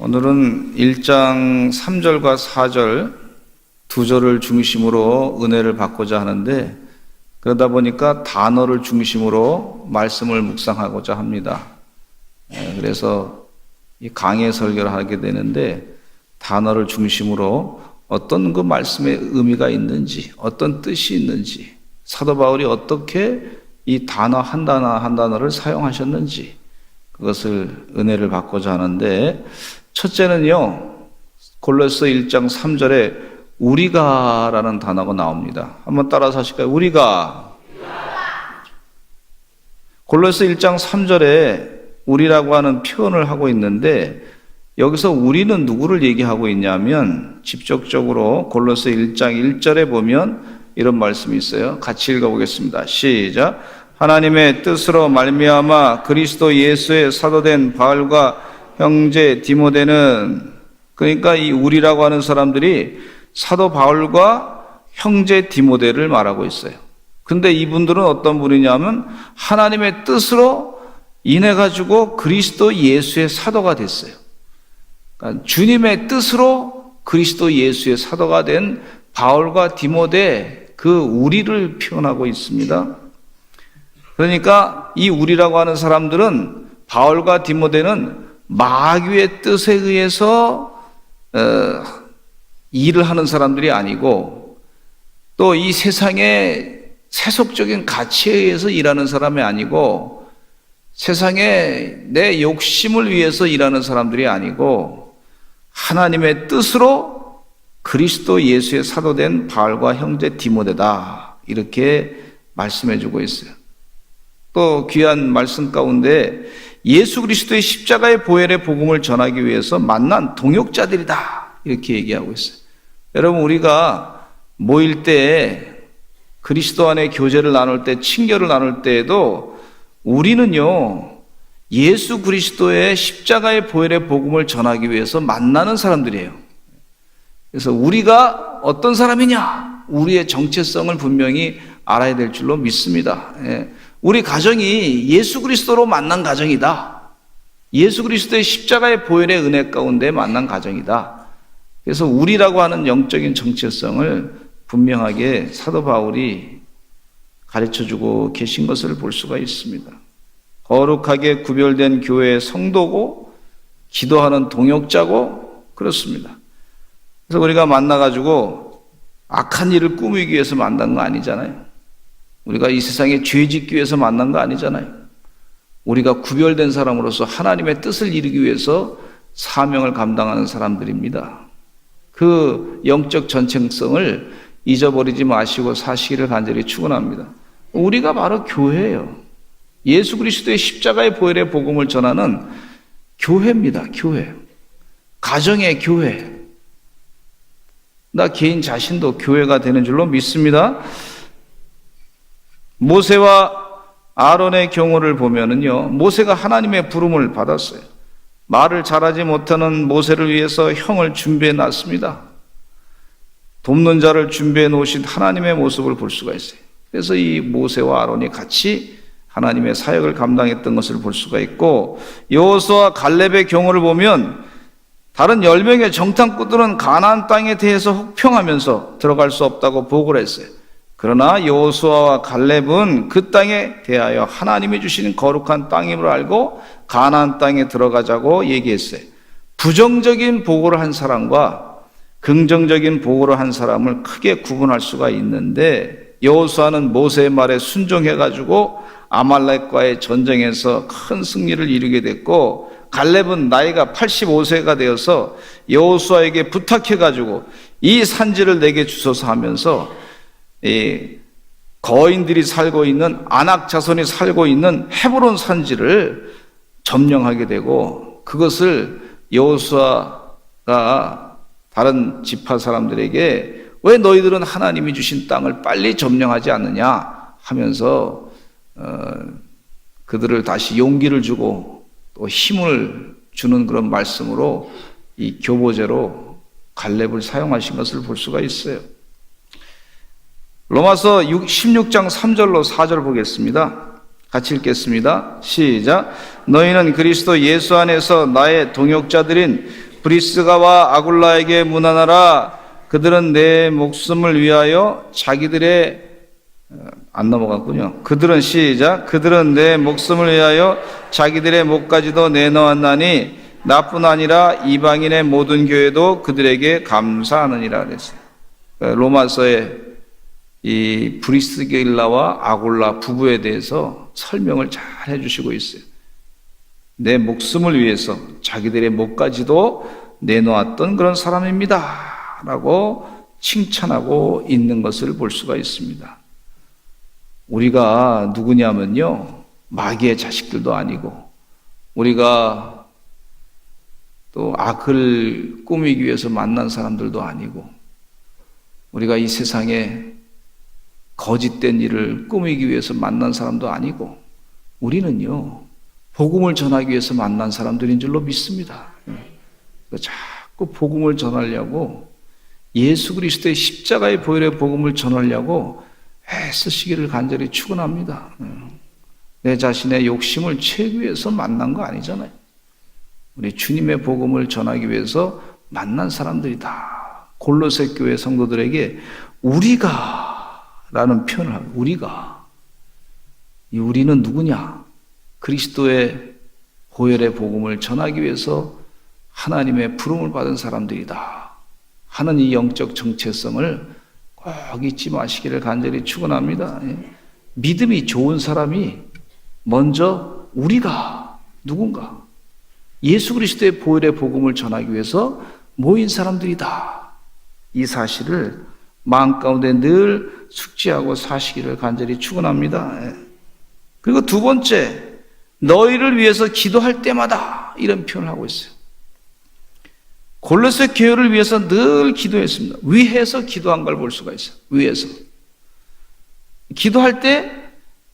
오늘은 1장 3절과 4절 두 절을 중심으로 은혜를 받고자 하는데, 그러다 보니까 단어를 중심으로 말씀을 묵상하고자 합니다. 그래서 이 강해 설교를 하게 되는데, 단어를 중심으로 어떤 그 말씀의 의미가 있는지, 어떤 뜻이 있는지, 사도 바울이 어떻게 이 단어 한 단어 한 단어를 사용하셨는지, 그것을 은혜를 받고자 하는데, 첫째는요, 골로새 1장 3절에 우리가라는 단어가 나옵니다. 한번 따라서 하실까요? 우리가. 골로새 1장 3절에 우리라고 하는 표현을 하고 있는데, 여기서 우리는 누구를 얘기하고 있냐면, 직접적으로 골로새 1장 1절에 보면 이런 말씀이 있어요. 같이 읽어보겠습니다. 시작. 하나님의 뜻으로 말미암아 그리스도 예수의 사도된 바울과 형제 디모데는, 그러니까 이 우리라고 하는 사람들이 사도 바울과 형제 디모데를 말하고 있어요. 근데 이분들은 어떤 분이냐면 하나님의 뜻으로 인해 가지고 그리스도 예수의 사도가 됐어요. 그러니까 주님의 뜻으로 그리스도 예수의 사도가 된 바울과 디모데, 그 우리를 표현하고 있습니다. 그러니까 이 우리라고 하는 사람들은, 바울과 디모데는 마귀의 뜻에 의해서 일을 하는 사람들이 아니고, 또 이 세상의 세속적인 가치에 의해서 일하는 사람이 아니고, 세상에 내 욕심을 위해서 일하는 사람들이 아니고, 하나님의 뜻으로 그리스도 예수의 사도된 바울과 형제 디모데다, 이렇게 말씀해 주고 있어요. 또 귀한 말씀 가운데 예수 그리스도의 십자가의 보혈의 복음을 전하기 위해서 만난 동역자들이다, 이렇게 얘기하고 있어요. 여러분, 우리가 모일 때, 그리스도 안에 교제를 나눌 때, 친교를 나눌 때에도 우리는요, 예수 그리스도의 십자가의 보혈의 복음을 전하기 위해서 만나는 사람들이에요. 그래서 우리가 어떤 사람이냐, 우리의 정체성을 분명히 알아야 될 줄로 믿습니다. 우리 가정이 예수 그리스도로 만난 가정이다. 예수 그리스도의 십자가의 보혈의 은혜 가운데 만난 가정이다. 그래서 우리라고 하는 영적인 정체성을 분명하게 사도 바울이 가르쳐주고 계신 것을 볼 수가 있습니다. 거룩하게 구별된 교회의 성도고, 기도하는 동역자고, 그렇습니다. 그래서 우리가 만나가지고 악한 일을 꾸미기 위해서 만난 거 아니잖아요. 우리가 이 세상에 죄 짓기 위해서 만난 거 아니잖아요. 우리가 구별된 사람으로서 하나님의 뜻을 이루기 위해서 사명을 감당하는 사람들입니다. 그 영적 전체성을 잊어버리지 마시고 사시기를 간절히 축원합니다. 우리가 바로 교회예요. 예수 그리스도의 십자가의 보혈의 복음을 전하는 교회입니다. 교회. 가정의 교회. 나 개인 자신도 교회가 되는 줄로 믿습니다. 모세와 아론의 경우를 보면은요, 모세가 하나님의 부름을 받았어요. 말을 잘하지 못하는 모세를 위해서 형을 준비해 놨습니다. 돕는 자를 준비해 놓으신 하나님의 모습을 볼 수가 있어요. 그래서 이 모세와 아론이 같이 하나님의 사역을 감당했던 것을 볼 수가 있고, 여호수아와 갈렙의 경우를 보면 다른 10명의 정탐꾼들은 가나안 땅에 대해서 혹평하면서 들어갈 수 없다고 보고를 했어요. 그러나 여호수아와 갈렙은 그 땅에 대하여 하나님이 주신 거룩한 땅임을 알고 가나안 땅에 들어가자고 얘기했어요. 부정적인 보고를 한 사람과 긍정적인 보고를 한 사람을 크게 구분할 수가 있는데, 여호수아는 모세의 말에 순종해가지고 아말렉과의 전쟁에서 큰 승리를 이루게 됐고, 갈렙은 나이가 85세가 되어서 여호수아에게 부탁해가지고 이 산지를 내게 주소서 하면서 거인들이 살고 있는, 아낙 자손이 살고 있는 헤브론 산지를 점령하게 되고, 그것을 여호수아가 다른 지파 사람들에게 왜 너희들은 하나님이 주신 땅을 빨리 점령하지 않느냐 하면서 그들을 다시 용기를 주고 또 힘을 주는 그런 말씀으로, 이 교보제로 갈렙을 사용하신 것을 볼 수가 있어요. 로마서 16장 3절로 4절 보겠습니다. 같이 읽겠습니다. 시작. 너희는 그리스도 예수 안에서 나의 동역자들인 브리스가와 아굴라에게 문안하라. 그들은 내 목숨을 위하여 자기들의 안 넘어갔군요. 그들은 내 목숨을 위하여 자기들의 목까지도 내놓았나니 나뿐 아니라 이방인의 모든 교회도 그들에게 감사하느니라 그랬어요. 로마서에 이 브리스길라와 아굴라 부부에 대해서 설명을 잘 해주시고 있어요. 내 목숨을 위해서 자기들의 목까지도 내놓았던 그런 사람입니다 라고 칭찬하고 있는 것을 볼 수가 있습니다. 우리가 누구냐면요, 마귀의 자식들도 아니고, 우리가 또 악을 꾸미기 위해서 만난 사람들도 아니고, 우리가 이 세상에 거짓된 일을 꾸미기 위해서 만난 사람도 아니고, 우리는요 복음을 전하기 위해서 만난 사람들인 줄로 믿습니다. 자꾸 복음을 전하려고, 예수 그리스도의 십자가의 보혈의 복음을 전하려고 애쓰시기를 간절히 축원합니다. 내 자신의 욕심을 채우기 위해서 만난 거 아니잖아요. 우리 주님의 복음을 전하기 위해서 만난 사람들이다. 골로새 교회 성도들에게 우리가 라는 표현을 합니다. 우리가. 이 우리는 누구냐? 그리스도의 보혈의 복음을 전하기 위해서 하나님의 부름을 받은 사람들이다 하는 이 영적 정체성을 꼭 잊지 마시기를 간절히 축원합니다. 믿음이 좋은 사람이 먼저 우리가 누군가, 예수 그리스도의 보혈의 복음을 전하기 위해서 모인 사람들이다, 이 사실을 마음 가운데 늘 숙지하고 사시기를 간절히 축원합니다. 그리고 두 번째, 너희를 위해서 기도할 때마다 이런 표현을 하고 있어요. 골로새 교회를 위해서 늘 기도했습니다. 위에서 기도한 걸 볼 수가 있어요. 위에서 기도할 때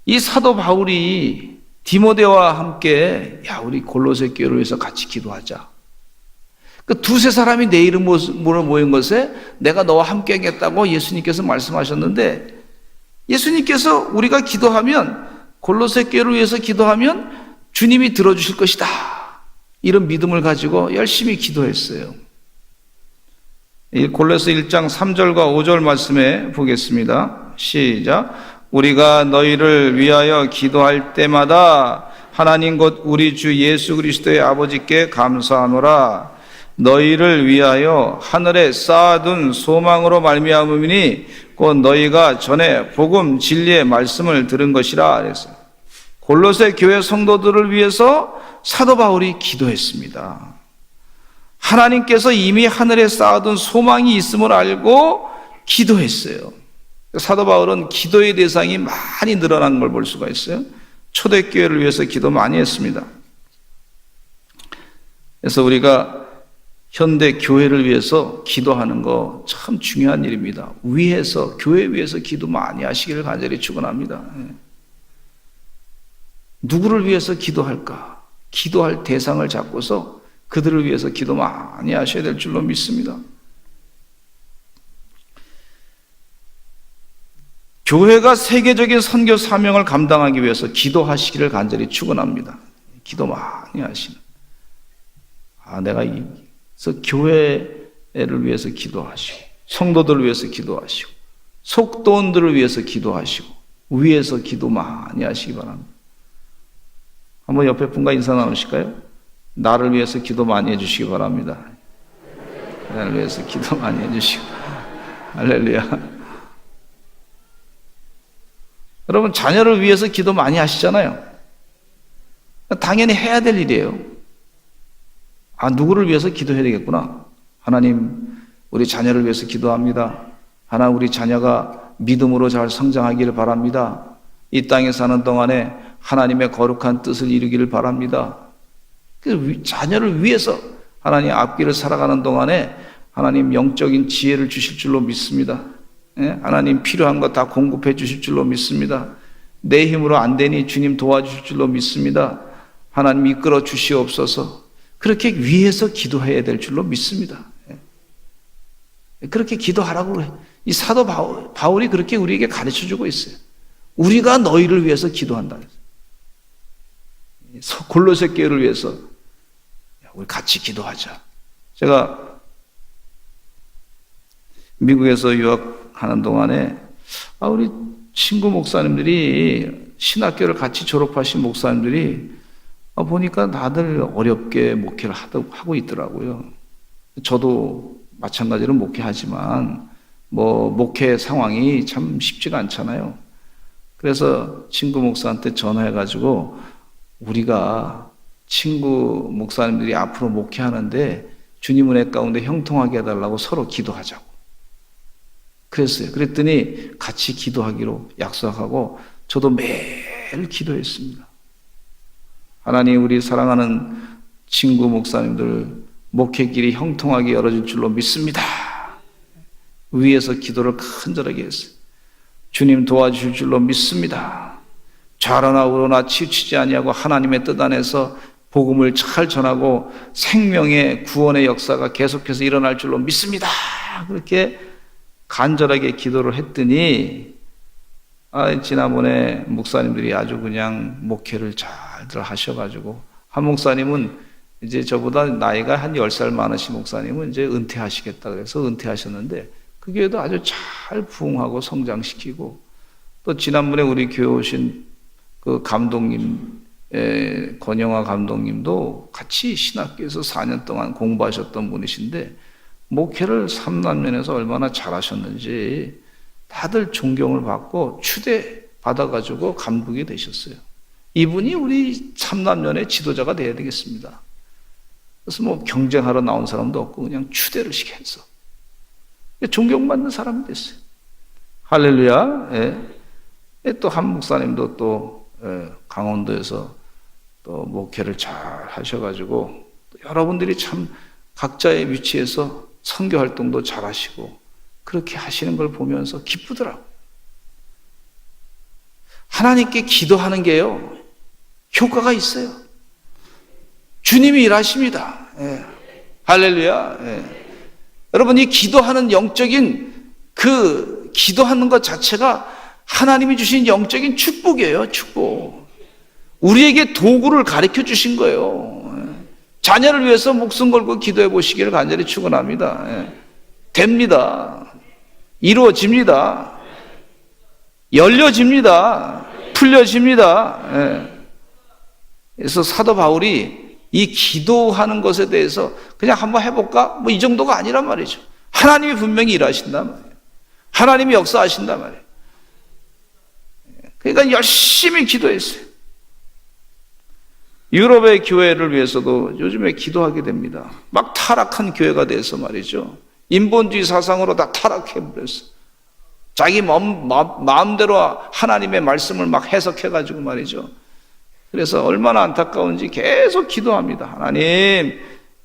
이 사도 바울이 디모데와 함께 우리 골로새 교회를 위해서 같이 기도하자. 그 두세 사람이 내 이름으로 모인 것에 내가 너와 함께 하겠다고 예수님께서 말씀하셨는데, 예수님께서 우리가 기도하면, 골로새 교회를 위해서 기도하면 주님이 들어주실 것이다, 이런 믿음을 가지고 열심히 기도했어요. 이 골로새 1장 3절과 5절 말씀에 보겠습니다. 시작. 우리가 너희를 위하여 기도할 때마다 하나님 곧 우리 주 예수 그리스도의 아버지께 감사하노라. 너희를 위하여 하늘에 쌓아둔 소망으로 말미암음이니 곧 너희가 전에 복음 진리의 말씀을 들은 것이라 그랬어요. 골로새 교회 성도들을 위해서 사도 바울이 기도했습니다. 하나님께서 이미 하늘에 쌓아둔 소망이 있음을 알고 기도했어요. 사도 바울은 기도의 대상이 많이 늘어난 걸 볼 수가 있어요. 초대교회를 위해서 기도 많이 했습니다. 그래서 우리가 현대 교회를 위해서 기도하는 거 참 중요한 일입니다. 위에서, 교회 위해서 기도 많이 하시기를 간절히 축원합니다. 누구를 위해서 기도할까? 기도할 대상을 잡고서 그들을 위해서 기도 많이 하셔야 될 줄로 믿습니다. 교회가 세계적인 선교 사명을 감당하기 위해서 기도하시기를 간절히 축원합니다. 기도 많이 하시는. 내가 그래서 교회를 위해서 기도하시고, 성도들을 위해서 기도하시고, 속도원들을 위해서 기도하시고, 위에서 기도 많이 하시기 바랍니다. 한번 옆에 분과 인사 나누실까요? 나를 위해서 기도 많이 해주시기 바랍니다. 나를 위해서 기도 많이 해주시고. 할렐루야. 여러분, 자녀를 위해서 기도 많이 하시잖아요. 당연히 해야 될 일이에요. 누구를 위해서 기도해야 되겠구나. 하나님, 우리 자녀를 위해서 기도합니다. 하나님, 우리 자녀가 믿음으로 잘 성장하기를 바랍니다. 이 땅에 사는 동안에 하나님의 거룩한 뜻을 이루기를 바랍니다. 그 자녀를 위해서 하나님 앞길을 살아가는 동안에 하나님 영적인 지혜를 주실 줄로 믿습니다. 하나님 필요한 거 다 공급해 주실 줄로 믿습니다. 내 힘으로 안 되니 주님 도와주실 줄로 믿습니다. 하나님 이끌어 주시옵소서. 그렇게 위해서 기도해야 될 줄로 믿습니다. 그렇게 기도하라고 그래. 이 사도 바울이 그렇게 우리에게 가르쳐주고 있어요. 우리가 너희를 위해서 기도한다. 골로새 교회를 위해서 우리 같이 기도하자. 제가 미국에서 유학하는 동안에 우리 친구 목사님들이 신학교를 같이 졸업하신 목사님들이 보니까 다들 어렵게 목회를 하고 있더라고요. 저도 마찬가지로 목회하지만 목회 상황이 참 쉽지가 않잖아요. 그래서 친구 목사한테 전화해가지고 우리가 친구 목사님들이 앞으로 목회하는데 주님 은혜 가운데 형통하게 해달라고 서로 기도하자고 그랬어요. 그랬더니 같이 기도하기로 약속하고 저도 매일 기도했습니다. 하나님, 우리 사랑하는 친구 목사님들 목회길이 형통하게 열어질 줄로 믿습니다. 위에서 기도를 간절하게 했어요. 주님 도와주실 줄로 믿습니다. 좌로나 우로나 치우치지 아니하고 하나님의 뜻 안에서 복음을 잘 전하고 생명의 구원의 역사가 계속해서 일어날 줄로 믿습니다. 그렇게 간절하게 기도를 했더니 지난번에 목사님들이 아주 그냥 목회를 잘들 하셔가지고 한 목사님은 이제 저보다 나이가 한 10살 많으신 목사님은 이제 은퇴하시겠다 그래서 은퇴하셨는데 그 교회도 아주 잘 부흥하고 성장시키고 또 지난번에 우리 교회 오신 그 감독님 권영화 감독님도 같이 신학교에서 4년 동안 공부하셨던 분이신데 목회를 3남년에서 얼마나 잘하셨는지 다들 존경을 받고 추대 받아가지고 감독이 되셨어요. 이분이 우리 3남년의 지도자가 돼야 되겠습니다. 그래서 경쟁하러 나온 사람도 없고 그냥 추대를 시켜서 존경받는 사람이 됐어요. 할렐루야. 또 한 목사님도 또 강원도에서 또 목회를 잘 하셔가지고 여러분들이 참 각자의 위치에서 선교 활동도 잘 하시고 그렇게 하시는 걸 보면서 기쁘더라고요. 하나님께 기도하는 게요, 효과가 있어요. 주님이 일하십니다. 할렐루야. 여러분, 이 기도하는 영적인 그 기도하는 것 자체가 하나님이 주신 영적인 축복이에요. 축복. 우리에게 도구를 가르쳐 주신 거예요. 자녀를 위해서 목숨 걸고 기도해 보시기를 간절히 축원합니다. 됩니다. 이루어집니다. 열려집니다. 풀려집니다. 그래서 사도 바울이 이 기도하는 것에 대해서 그냥 한번 해볼까? 이 정도가 아니란 말이죠. 하나님이 분명히 일하신단 말이에요. 하나님이 역사하신단 말이에요. 그러니까 열심히 기도했어요. 유럽의 교회를 위해서도 요즘에 기도하게 됩니다. 막 타락한 교회가 돼서 말이죠. 인본주의 사상으로 다 타락해버렸어. 자기 마음대로 하나님의 말씀을 막 해석해가지고 말이죠. 그래서 얼마나 안타까운지 계속 기도합니다. 하나님,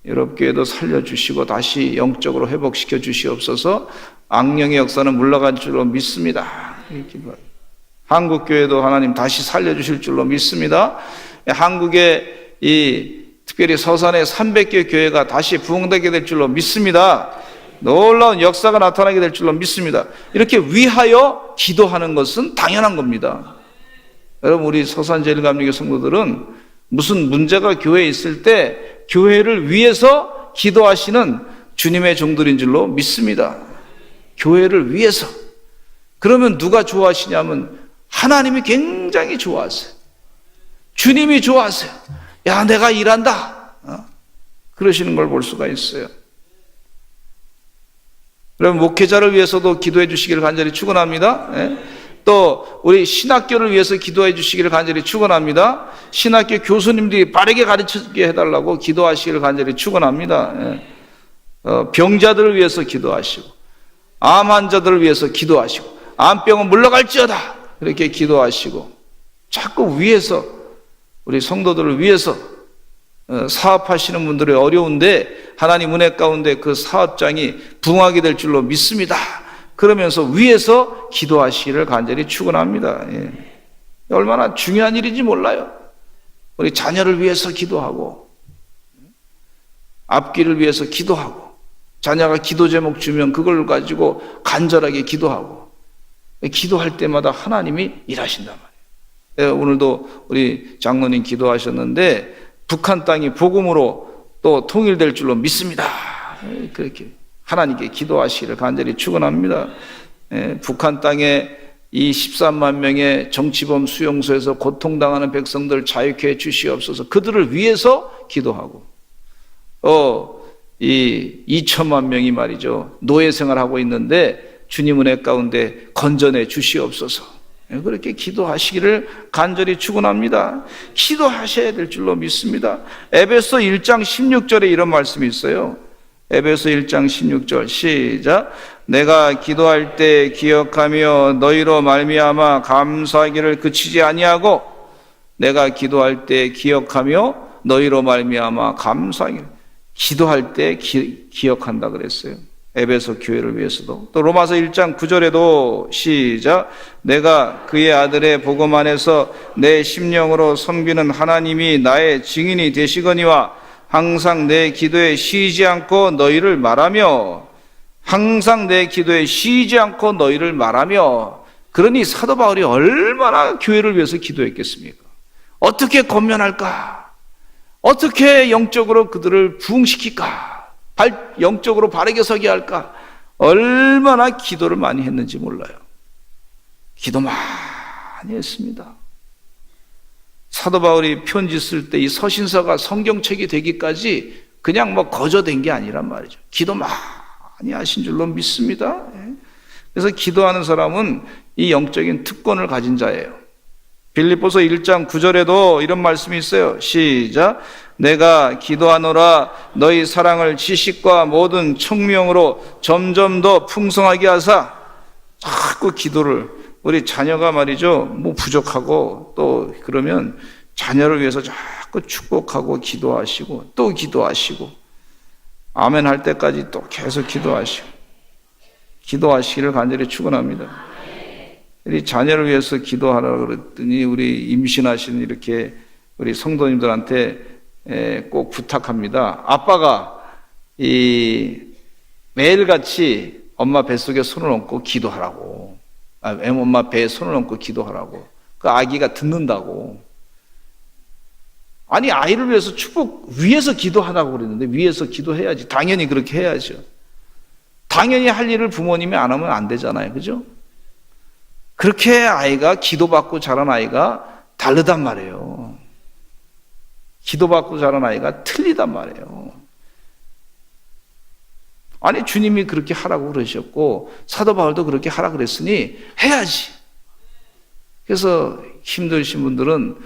유럽교회도 살려주시고 다시 영적으로 회복시켜 주시옵소서. 악령의 역사는 물러간 줄로 믿습니다. 한국교회도 하나님 다시 살려주실 줄로 믿습니다. 한국의 특별히 서산의 300개 교회가 다시 부흥되게 될 줄로 믿습니다. 놀라운 역사가 나타나게 될 줄로 믿습니다. 이렇게 위하여 기도하는 것은 당연한 겁니다. 여러분, 우리 서산제일감리교 성도들은 무슨 문제가 교회에 있을 때 교회를 위해서 기도하시는 주님의 종들인 줄로 믿습니다. 교회를 위해서. 그러면 누가 좋아하시냐면 하나님이 굉장히 좋아하세요. 주님이 좋아하세요. 야, 내가 일한다. 그러시는 걸 볼 수가 있어요. 여러분, 목회자를 위해서도 기도해 주시기를 간절히 축원합니다. 또 우리 신학교를 위해서 기도해 주시기를 간절히 축원합니다. 신학교 교수님들이 바르게 가르치게 해달라고 기도하시기를 간절히 축원합니다. 병자들을 위해서 기도하시고 암 환자들을 위해서 기도하시고 암병은 물러갈지어다 이렇게 기도하시고 자꾸 위해서 우리 성도들을 위해서 사업하시는 분들이 어려운데 하나님 은혜 가운데 그 사업장이 부흥하게 될 줄로 믿습니다. 그러면서 위에서 기도하시기를 간절히 축원합니다. 얼마나 중요한 일인지 몰라요. 우리 자녀를 위해서 기도하고 앞길을 위해서 기도하고 자녀가 기도 제목 주면 그걸 가지고 간절하게 기도하고 기도할 때마다 하나님이 일하신단 말이에요. 오늘도 우리 장로님 기도하셨는데 북한 땅이 복음으로 또 통일될 줄로 믿습니다. 그렇게 하나님께 기도하시기를 간절히 축원합니다. 북한 땅에 이 13만 명의 정치범 수용소에서 고통당하는 백성들 자유케 해 주시옵소서. 그들을 위해서 기도하고, 이 2천만 명이 말이죠, 노예 생활하고 있는데 주님 은혜 가운데 건져내 주시옵소서. 그렇게 기도하시기를 간절히 축원합니다. 기도하셔야 될 줄로 믿습니다. 에베소 1장 16절에 이런 말씀이 있어요. 에베소 1장 16절 시작. 내가 기도할 때 기억하며 너희로 말미암아 감사하기를 그치지 아니하고, 내가 기도할 때 기억하며 너희로 말미암아 감사하기를. 기도할 때 기억한다 그랬어요. 에베소 교회를 위해서도. 또 로마서 1장 9절에도 시작. 내가 그의 아들의 복음 안에서 내 심령으로 섬기는 하나님이 나의 증인이 되시거니와 항상 내 기도에 쉬지 않고 너희를 말하며, 항상 내 기도에 쉬지 않고 너희를 말하며. 그러니 사도 바울이 얼마나 교회를 위해서 기도했겠습니까? 어떻게 권면할까? 어떻게 영적으로 그들을 부흥시킬까? 영적으로 바르게 서게 할까? 얼마나 기도를 많이 했는지 몰라요. 기도 많이 했습니다. 사도 바울이 편지 쓸 때 이 서신서가 성경책이 되기까지 그냥 거저된 게 아니란 말이죠. 기도 많이 하신 줄로 믿습니다. 그래서 기도하는 사람은 이 영적인 특권을 가진 자예요. 빌립보서 1장 9절에도 이런 말씀이 있어요. 시작. 내가 기도하노라 너희 사랑을 지식과 모든 청명으로 점점 더 풍성하게 하사. 자꾸 기도를, 우리 자녀가 말이죠, 부족하고 또 그러면 자녀를 위해서 자꾸 축복하고 기도하시고 또 기도하시고 아멘 할 때까지 또 계속 기도하시기를 간절히 축원합니다. 우리 자녀를 위해서 기도하라고 그랬더니 우리 임신하신 이렇게 우리 성도님들한테 꼭 부탁합니다. 아빠가 매일같이 엄마 뱃속에 손을 얹고 기도하라고. 엄마 배에 손을 얹고 기도하라고. 그 아기가 듣는다고. 아니, 아이를 위해서 위해서 기도하라고 그랬는데 위해서 기도해야지. 당연히 그렇게 해야죠. 당연히 할 일을 부모님이 안 하면 안 되잖아요. 그죠? 그렇게 아이가 기도받고 자란 아이가 다르단 말이에요. 기도받고 자란 아이가 틀리단 말이에요. 아니, 주님이 그렇게 하라고 그러셨고 사도 바울도 그렇게 하라고 그랬으니 해야지. 그래서 힘드신 분들은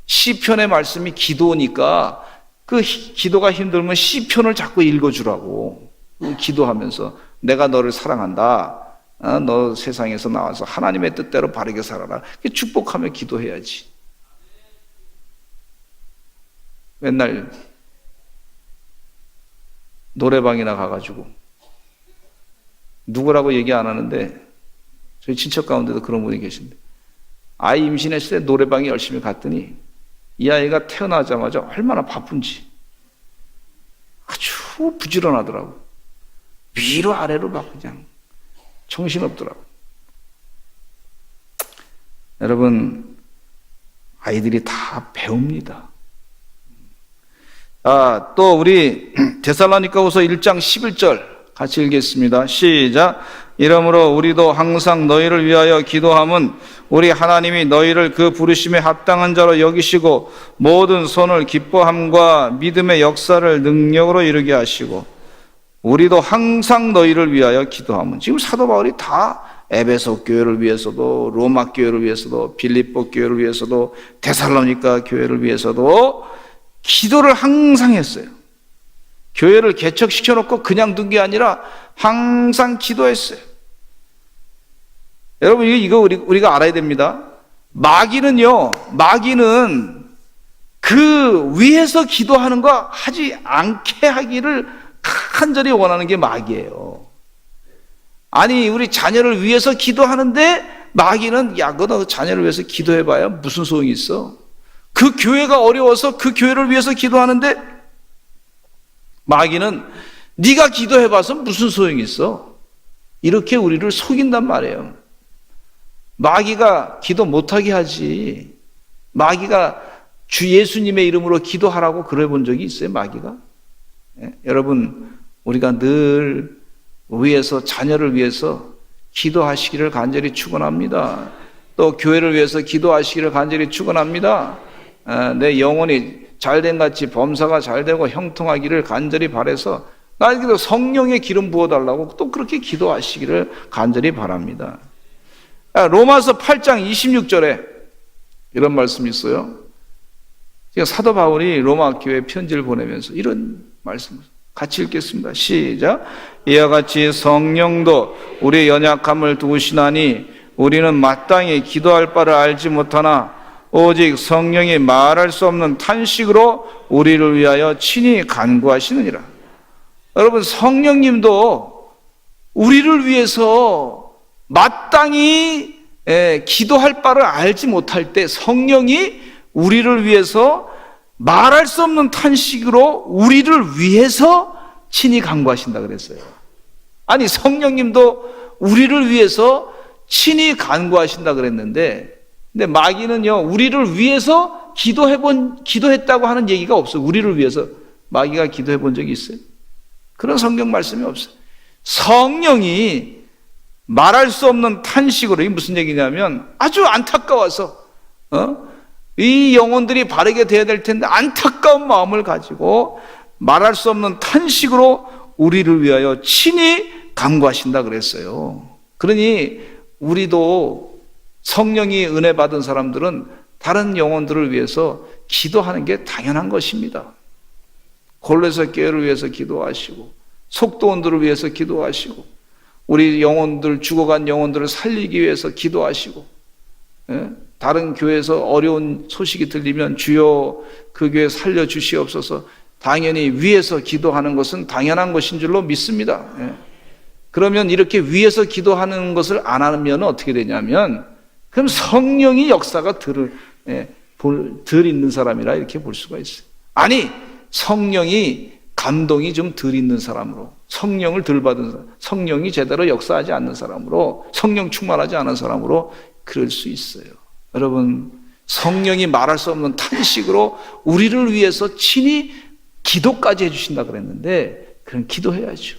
시편의 말씀이 기도니까 그 기도가 힘들면 시편을 자꾸 읽어주라고. 기도하면서 내가 너를 사랑한다. 너 세상에서 나와서 하나님의 뜻대로 바르게 살아라. 축복하며 기도해야지. 맨날 노래방이나 가가지고 누구라고 얘기 안 하는데 저희 친척 가운데도 그런 분이 계신데 아이 임신했을 때 노래방에 열심히 갔더니 이 아이가 태어나자마자 얼마나 바쁜지 아주 부지런하더라고. 위로 아래로 막 그냥 정신없더라고. 여러분, 아이들이 다 배웁니다. 또 우리 데살로니가후서 1장 11절 같이 읽겠습니다. 시작. 이러므로 우리도 항상 너희를 위하여 기도함은 우리 하나님이 너희를 그 부르심에 합당한 자로 여기시고 모든 손을 기뻐함과 믿음의 역사를 능력으로 이루게 하시고 우리도 항상 너희를 위하여 기도함은. 지금 사도 바울이 다 에베소 교회를 위해서도 로마 교회를 위해서도 빌립보 교회를 위해서도 데살로니가 교회를 위해서도 기도를 항상 했어요. 교회를 개척시켜놓고 그냥 둔 게 아니라 항상 기도했어요. 여러분, 이거 우리가 알아야 됩니다. 마귀는 그 위에서 기도하는 거 하지 않게 하기를 간절히 원하는 게 마귀예요. 아니, 우리 자녀를 위해서 기도하는데 마귀는 너 자녀를 위해서 기도해봐야 무슨 소용이 있어? 그 교회가 어려워서 그 교회를 위해서 기도하는데 마귀는 네가 기도해봐서 무슨 소용이 있어? 이렇게 우리를 속인단 말이에요. 마귀가 기도 못하게 하지. 마귀가 주 예수님의 이름으로 기도하라고 그래 본 적이 있어요, 마귀가? 네? 여러분, 우리가 늘 위해서, 자녀를 위해서 기도하시기를 간절히 축원합니다. 또 교회를 위해서 기도하시기를 간절히 축원합니다. 내 영혼이 잘된 같이 범사가 잘되고 형통하기를 간절히 바라서 나에게도 성령의 기름 부어달라고 또 그렇게 기도하시기를 간절히 바랍니다. 로마서 8장 26절에 이런 말씀이 있어요. 사도 바울이 로마 교회에 편지를 보내면서 이런 말씀을 같이 읽겠습니다. 시작. 이와 같이 성령도 우리의 연약함을 도우시나니 우리는 마땅히 기도할 바를 알지 못하나 오직 성령이 말할 수 없는 탄식으로 우리를 위하여 친히 간구하시느니라. 여러분, 성령님도 우리를 위해서 마땅히 기도할 바를 알지 못할 때 성령이 우리를 위해서 말할 수 없는 탄식으로 우리를 위해서 친히 간구하신다 그랬어요. 아니, 성령님도 우리를 위해서 친히 간구하신다 그랬는데, 근데 마귀는요, 우리를 위해서 기도했다고 하는 얘기가 없어요. 우리를 위해서 마귀가 기도해 본 적이 있어요? 그런 성경 말씀이 없어요. 성령이 말할 수 없는 탄식으로, 이게 무슨 얘기냐면 아주 안타까워서 이 영혼들이 바르게 되어야 될 텐데 안타까운 마음을 가지고 말할 수 없는 탄식으로 우리를 위하여 친히 간구하신다 그랬어요. 그러니 우리도 성령이 은혜 받은 사람들은 다른 영혼들을 위해서 기도하는 게 당연한 것입니다. 골로새 교회를 위해서 기도하시고 속도원들을 위해서 기도하시고 우리 영혼들, 죽어간 영혼들을 살리기 위해서 기도하시고, 다른 교회에서 어려운 소식이 들리면 주여 그 교회 살려주시옵소서, 당연히 위에서 기도하는 것은 당연한 것인 줄로 믿습니다. 그러면 이렇게 위에서 기도하는 것을 안 하면 어떻게 되냐면 그럼 성령이 역사가 덜 있는 사람이라 이렇게 볼 수가 있어요. 아니, 성령이 감동이 좀 덜 있는 사람으로, 성령을 덜 받은 사람, 성령이 제대로 역사하지 않는 사람으로, 성령 충만하지 않은 사람으로 그럴 수 있어요. 여러분, 성령이 말할 수 없는 탄식으로 우리를 위해서 친히 기도까지 해주신다 그랬는데 그럼 기도해야죠.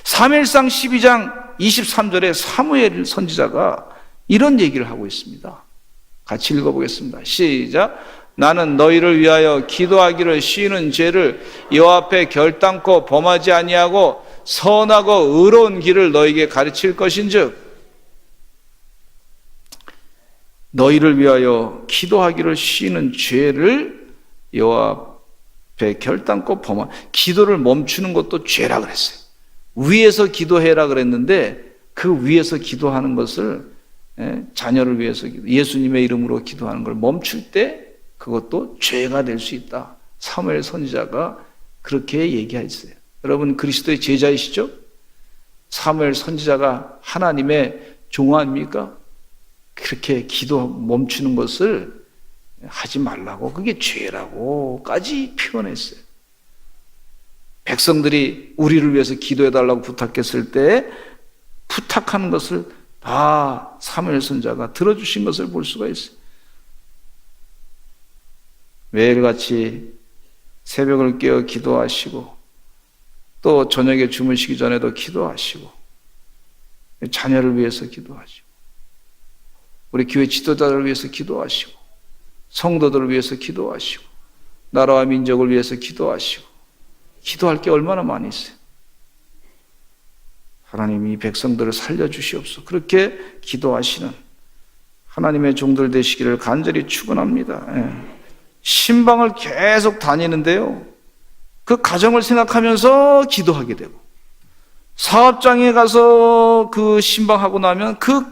사무엘상 12장 23절에 사무엘 선지자가 이런 얘기를 하고 있습니다. 같이 읽어보겠습니다. 시작. 나는 너희를 위하여 기도하기를 쉬는 죄를 여호와 앞에 결단코 범하지 아니하고 선하고 의로운 길을 너희에게 가르칠 것인즉, 너희를 위하여 기도하기를 쉬는 죄를 여호와 앞에 결단코 범하, 기도를 멈추는 것도 죄라 그랬어요. 위에서 기도해라 그랬는데 그 위에서 기도하는 것을, 자녀를 위해서 예수님의 이름으로 기도하는 걸 멈출 때 그것도 죄가 될 수 있다. 사무엘 선지자가 그렇게 얘기했어요. 여러분, 그리스도의 제자이시죠? 사무엘 선지자가 하나님의 종 아닙니까? 그렇게 기도 멈추는 것을 하지 말라고, 그게 죄라고까지 표현했어요. 백성들이 우리를 위해서 기도해달라고 부탁했을 때 부탁하는 것을 다 사무엘 선지자가 들어주신 것을 볼 수가 있어요. 매일같이 새벽을 깨어 기도하시고 또 저녁에 주무시기 전에도 기도하시고 자녀를 위해서 기도하시고 우리 교회 지도자를 위해서 기도하시고 성도들을 위해서 기도하시고 나라와 민족을 위해서 기도하시고 기도할 게 얼마나 많이 있어요. 하나님이 백성들을 살려주시옵소서. 그렇게 기도하시는 하나님의 종들 되시기를 간절히 축원합니다. 신방을 계속 다니는데요, 그 가정을 생각하면서 기도하게 되고, 사업장에 가서 그 신방하고 나면 그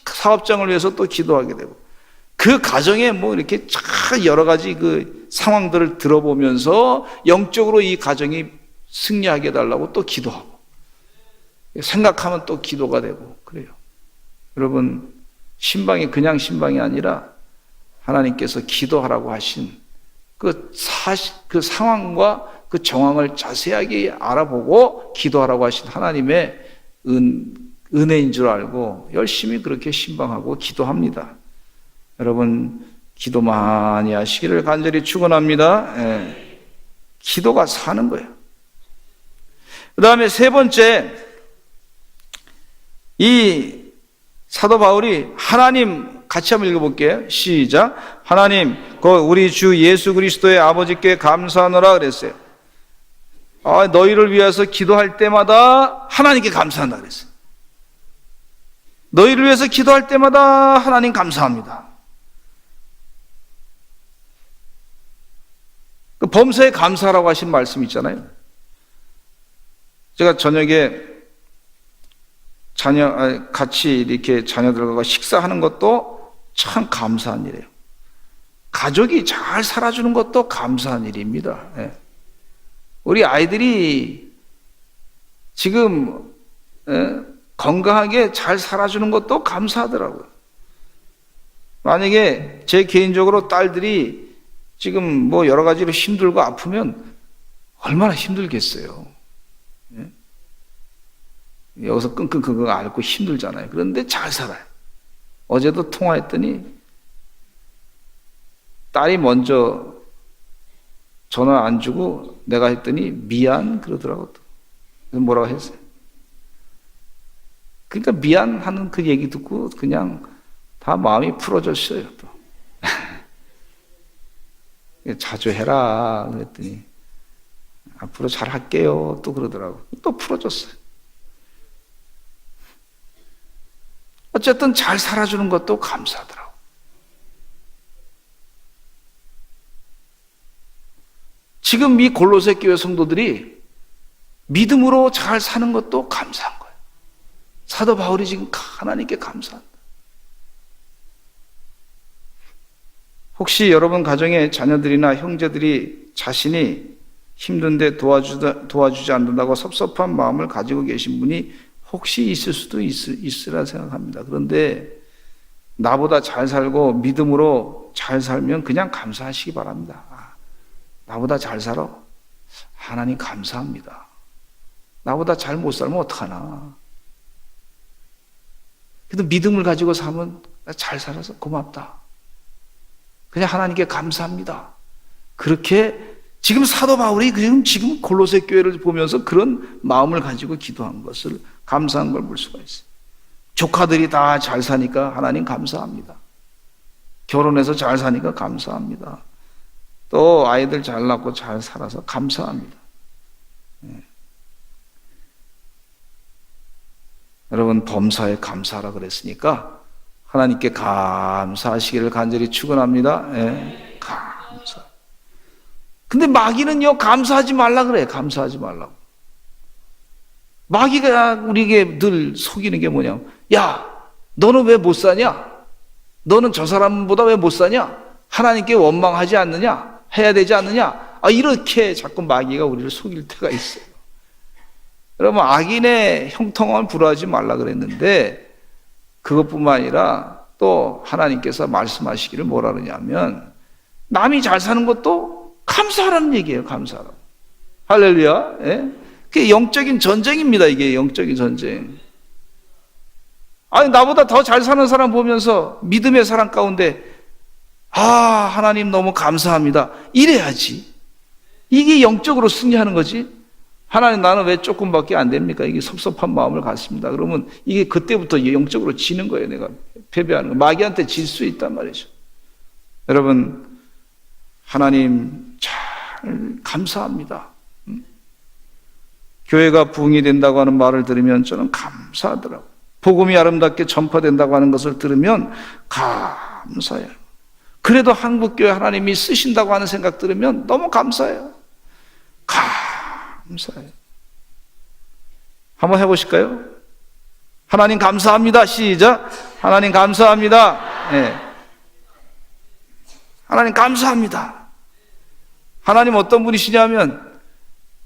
사업장을 위해서 또 기도하게 되고, 그 가정에 뭐 이렇게 여러 가지 그 상황들을 들어보면서 영적으로 이 가정이 승리하게 해달라고 또 기도하고, 생각하면 또 기도가 되고 그래요. 여러분, 신방이 그냥 신방이 아니라 하나님께서 기도하라고 하신 그 상황과 그 정황을 자세하게 알아보고 기도하라고 하신 하나님의 은혜인 줄 알고 열심히 그렇게 신방하고 기도합니다. 여러분, 기도 많이 하시기를 간절히 축원합니다. 기도가 사는 거예요. 그 다음에 세 번째, 이 사도 바울이 하나님, 같이 한번 읽어볼게요. 시작. 하나님, 우리 주 예수 그리스도의 아버지께 감사하노라 그랬어요. 너희를 위해서 기도할 때마다 하나님께 감사한다 그랬어요. 너희를 위해서 기도할 때마다 하나님 감사합니다. 그 범사에 감사라고 하신 말씀 있잖아요. 제가 저녁에 같이 이렇게 자녀들과 식사하는 것도 참 감사한 일이에요. 가족이 잘 살아주는 것도 감사한 일입니다. 예. 우리 아이들이 지금 건강하게 잘 살아주는 것도 감사하더라고요. 만약에 제 개인적으로 딸들이 지금 뭐 여러 가지로 힘들고 아프면 얼마나 힘들겠어요. 예? 여기서 끙끙끙끙 앓고 힘들잖아요. 그런데 잘 살아요. 어제도 통화했더니 딸이 먼저 전화 안 주고 내가 했더니 미안 그러더라고. 그래서 뭐라고 했어요? 그러니까 미안하는 그 얘기 듣고 그냥 다 마음이 풀어졌어요. 또. 자주 해라 그랬더니 앞으로 잘 할게요 또 그러더라고. 또 풀어졌어요. 어쨌든 잘 살아주는 것도 감사하더라고. 지금 이 골로새 교회 성도들이 믿음으로 잘 사는 것도 감사한 거예요. 사도 바울이 지금 하나님께 감사한다. 혹시 여러분 가정의 자녀들이나 형제들이 자신이 힘든데 도와주지 않는다고 섭섭한 마음을 가지고 계신 분이 혹시 있을 수도 있으라 생각합니다. 그런데 나보다 잘 살고 믿음으로 잘 살면 그냥 감사하시기 바랍니다. 나보다 잘 살아? 하나님 감사합니다. 나보다 잘 못 살면 어떡하나. 그래도 믿음을 가지고 살면 잘 살아서 고맙다. 그냥 하나님께 감사합니다. 그렇게 지금 사도 바울이 지금 골로새 교회를 보면서 그런 마음을 가지고 기도한 것을 감사한 걸 볼 수가 있어요. 조카들이 다 잘 사니까 하나님 감사합니다. 결혼해서 잘 사니까 감사합니다. 또 아이들 잘 낳고 잘 살아서 감사합니다. 네. 여러분 범사에 감사하라 그랬으니까 하나님께 감사하시기를 간절히 축원합니다. 네. 감사. 근데 마귀는요 감사하지 말라 그래. 감사하지 말라고. 마귀가 우리에게 늘 속이는 게 뭐냐? 야, 너는 왜 못 사냐? 너는 저 사람보다 왜 못 사냐? 하나님께 원망하지 않느냐? 해야 되지 않느냐? 이렇게 자꾸 마귀가 우리를 속일 때가 있어요. 여러분 악인의 형통함을 부러워하지 말라 그랬는데 그것뿐만 아니라 또 하나님께서 말씀하시기를 뭐라 그러냐면 남이 잘 사는 것도 감사하라는 얘기예요. 감사하라고. 할렐루야. 예? 그게 영적인 전쟁입니다. 이게 영적인 전쟁. 아니 나보다 더 잘 사는 사람 보면서 믿음의 사람 가운데 하나님 너무 감사합니다. 이래야지. 이게 영적으로 승리하는 거지. 하나님 나는 왜 조금밖에 안 됩니까? 이게 섭섭한 마음을 갖습니다. 그러면 이게 그때부터 영적으로 지는 거예요. 내가 패배하는 거. 마귀한테 질 수 있단 말이죠. 여러분 하나님 잘 감사합니다. 교회가 부흥이 된다고 하는 말을 들으면 저는 감사하더라고요. 복음이 아름답게 전파된다고 하는 것을 들으면 감사해요. 그래도 한국교회 하나님이 쓰신다고 하는 생각 들으면 너무 감사해요. 감사해요. 한번 해보실까요? 하나님 감사합니다. 시작. 하나님 감사합니다. 네. 하나님 감사합니다. 하나님 어떤 분이시냐면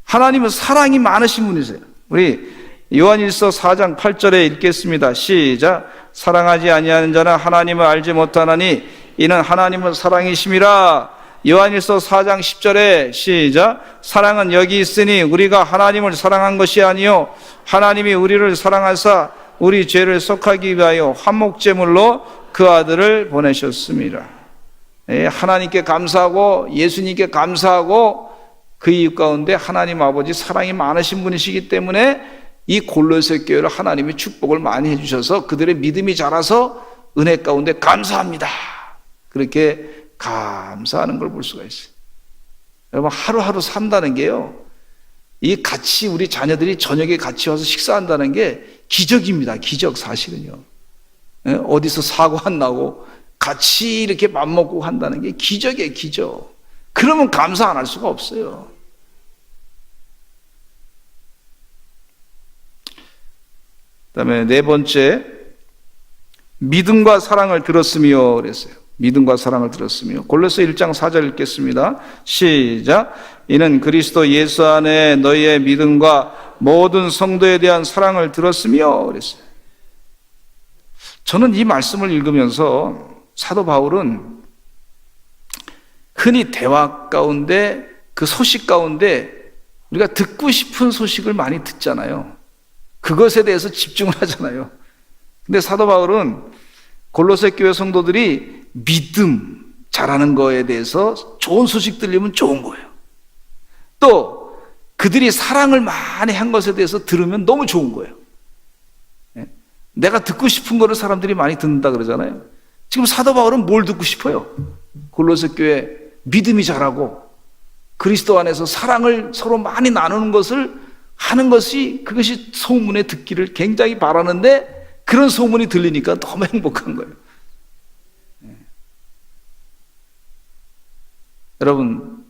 하나님은 사랑이 많으신 분이세요. 우리 요한일서 4장 8절에 읽겠습니다. 시작. 사랑하지 아니하는 자는 하나님을 알지 못하나니 이는 하나님은 사랑이심이라. 요한일서 4장 10절에 시작. 사랑은 여기 있으니 우리가 하나님을 사랑한 것이 아니요 하나님이 우리를 사랑하사 우리 죄를 속하기 위하여 화목제물로 그 아들을 보내셨습니다. 하나님께 감사하고 예수님께 감사하고 그 이유 가운데 하나님 아버지 사랑이 많으신 분이시기 때문에 이 골로새 교회를 하나님이 축복을 많이 해주셔서 그들의 믿음이 자라서 은혜 가운데 감사합니다. 그렇게 감사하는 걸 볼 수가 있어요. 여러분, 하루하루 산다는 게요, 이 같이 우리 자녀들이 저녁에 같이 와서 식사한다는 게 기적입니다. 기적, 사실은요. 어디서 사고 안 나고 같이 이렇게 밥 먹고 한다는 게 기적이에요, 기적. 그러면 감사 안 할 수가 없어요. 그다음에 네 번째, 믿음과 사랑을 들었으며 그랬어요. 믿음과 사랑을 들었으며. 골로새 1장 4절 읽겠습니다. 시작. 이는 그리스도 예수 안에 너희의 믿음과 모든 성도에 대한 사랑을 들었으며 그랬어요. 저는 이 말씀을 읽으면서 사도 바울은 흔히 대화 가운데, 그 소식 가운데 우리가 듣고 싶은 소식을 많이 듣잖아요. 그것에 대해서 집중을 하잖아요. 근데 사도 바울은 골로새 교회 성도들이 믿음 잘하는 거에 대해서 좋은 소식 들리면 좋은 거예요. 또 그들이 사랑을 많이 한 것에 대해서 들으면 너무 좋은 거예요. 내가 듣고 싶은 거를 사람들이 많이 듣는다 그러잖아요. 지금 사도 바울은 뭘 듣고 싶어요? 골로새 교회 믿음이 자라고 그리스도 안에서 사랑을 서로 많이 나누는 것을 하는 것이, 그것이 소문에 듣기를 굉장히 바라는데 그런 소문이 들리니까 너무 행복한 거예요. 여러분,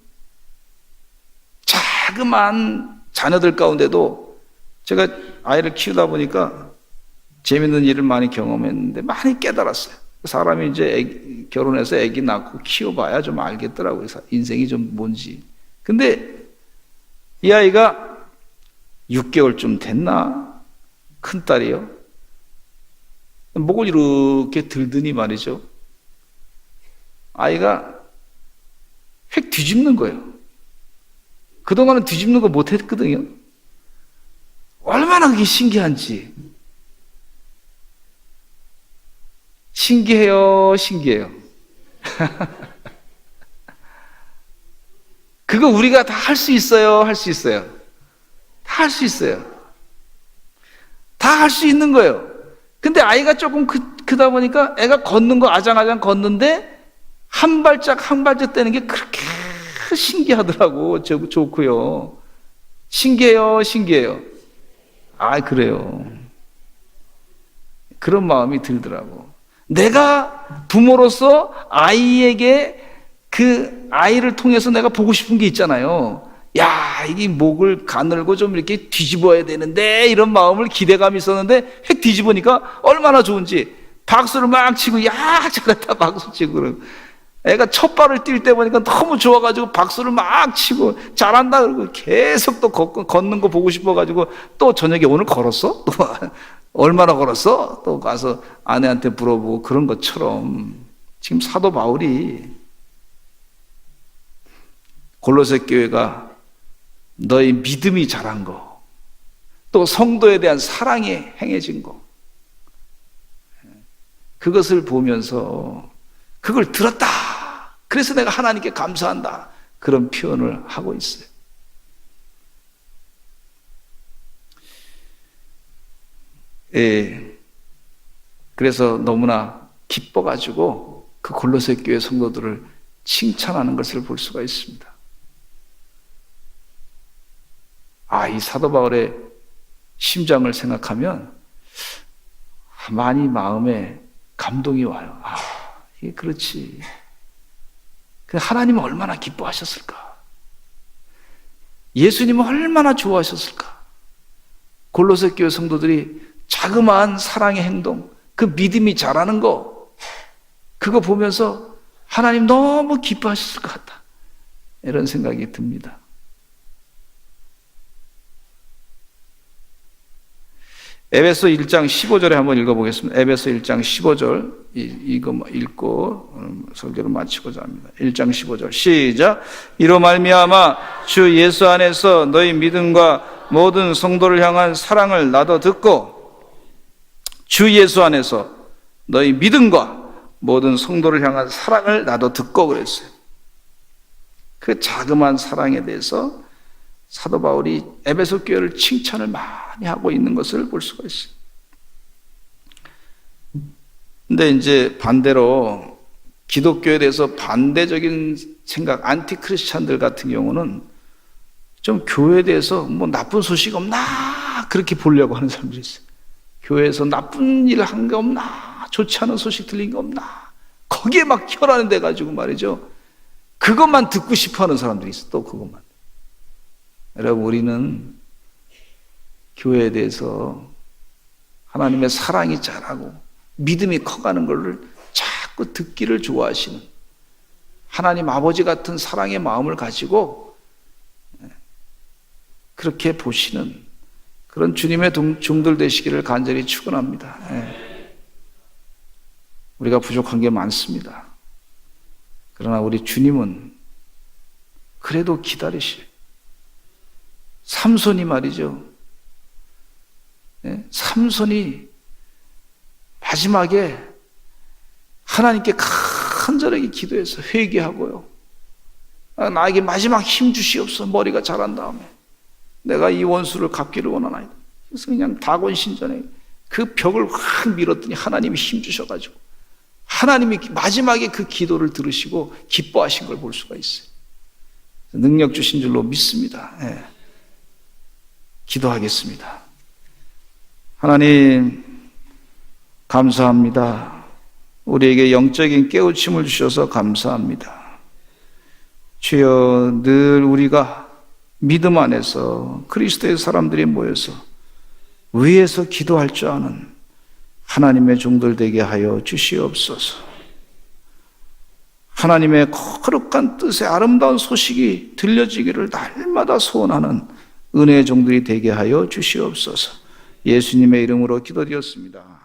자그마한 자녀들 가운데도 제가 아이를 키우다 보니까 재밌는 일을 많이 경험했는데 많이 깨달았어요. 사람이 이제 결혼해서 아기 낳고 키워봐야 좀 알겠더라고요. 인생이 좀 뭔지. 근데 이 아이가 6개월쯤 됐나? 큰딸이요. 목을 이렇게 들더니 말이죠. 아이가 획 뒤집는 거예요. 그동안은 뒤집는 거 못했거든요. 얼마나 그게 신기한지. 신기해요, 신기해요. 그거 우리가 다 할 수 있어요, 할 수 있어요. 다 할 수 있어요. 다 할 수 있는 거예요. 근데 아이가 조금 크다 보니까 애가 걷는 거 아장아장 걷는데 한 발짝 한 발짝 떼는 게 그렇게 신기하더라고. 좋고요. 신기해요, 신기해요. 아, 그래요. 그런 마음이 들더라고. 내가 부모로서 아이에게 그 아이를 통해서 내가 보고 싶은 게 있잖아요. 야, 이게 목을 가늘고 좀 이렇게 뒤집어야 되는데, 이런 마음을 기대감이 있었는데 획 뒤집으니까 얼마나 좋은지 박수를 막 치고, 야, 잘했다 박수 치고. 그러고 애가 첫 발을 뛸 때 보니까 너무 좋아가지고 박수를 막 치고 잘한다 그러고 계속 또 걷는 거 보고 싶어가지고 또 저녁에 오늘 걸었어? 또 얼마나 걸었어? 또 가서 아내한테 물어보고. 그런 것처럼 지금 사도 바울이 골로새 교회가 너의 믿음이 자란 거, 또 성도에 대한 사랑이 행해진 거, 그것을 보면서 그걸 들었다. 그래서 내가 하나님께 감사한다. 그런 표현을 하고 있어요. 예. 그래서 너무나 기뻐가지고 그 골로새 교회 성도들을 칭찬하는 것을 볼 수가 있습니다. 아, 이 사도 바울의 심정을 생각하면 많이 마음에 감동이 와요. 아, 이게 그렇지. 하나님은 얼마나 기뻐하셨을까? 예수님은 얼마나 좋아하셨을까? 골로새 교회 성도들이 자그마한 사랑의 행동, 그 믿음이 자라는 거, 그거 보면서 하나님 너무 기뻐하셨을 것 같다. 이런 생각이 듭니다. 에베소 1장 15절에 한번 읽어보겠습니다. 에베소 1장 15절 이거 읽고 설교를 마치고자 합니다. 1장 15절 시작. 이로 말미암아 주 예수 안에서 너희 믿음과 모든 성도를 향한 사랑을 나도 듣고, 주 예수 안에서 너희 믿음과 모든 성도를 향한 사랑을 나도 듣고 그랬어요. 그 자그마한 사랑에 대해서 사도 바울이 에베소 교회를 칭찬을 많이 하고 있는 것을 볼 수가 있어요. 근데 이제 반대로 기독교에 대해서 반대적인 생각, 안티크리스찬들 같은 경우는 좀 교회에 대해서 뭐 나쁜 소식 없나 그렇게 보려고 하는 사람들이 있어요. 교회에서 나쁜 일 한 게 없나, 좋지 않은 소식 들린 게 없나, 거기에 막 혈안이 돼가지고 말이죠, 그것만 듣고 싶어하는 사람들이 있어. 또 그것만. 여러분, 우리는 교회에 대해서 하나님의 사랑이 자라고 믿음이 커가는 것을 자꾸 듣기를 좋아하시는 하나님 아버지 같은 사랑의 마음을 가지고 그렇게 보시는 그런 주님의 종들 되시기를 간절히 축원합니다. 우리가 부족한 게 많습니다. 그러나 우리 주님은 그래도 기다리시요. 삼손이 말이죠. 삼손이 마지막에 하나님께 간절하게 기도해서 회개하고요. 나에게 마지막 힘 주시옵소서. 머리가 자란 다음에 내가 이 원수를 갚기를 원하나이다. 그래서 그냥 다곤 신전에 그 벽을 확 밀었더니 하나님이 힘 주셔가지고 하나님이 마지막에 그 기도를 들으시고 기뻐하신 걸 볼 수가 있어요. 능력 주신 줄로 믿습니다. 기도하겠습니다. 하나님 감사합니다. 우리에게 영적인 깨우침을 주셔서 감사합니다. 주여, 늘 우리가 믿음 안에서 그리스도의 사람들이 모여서 위에서 기도할 줄 아는 하나님의 종들 되게 하여 주시옵소서. 하나님의 거룩한 뜻의 아름다운 소식이 들려지기를 날마다 소원하는 은혜의 종들이 되게 하여 주시옵소서. 예수님의 이름으로 기도드렸습니다.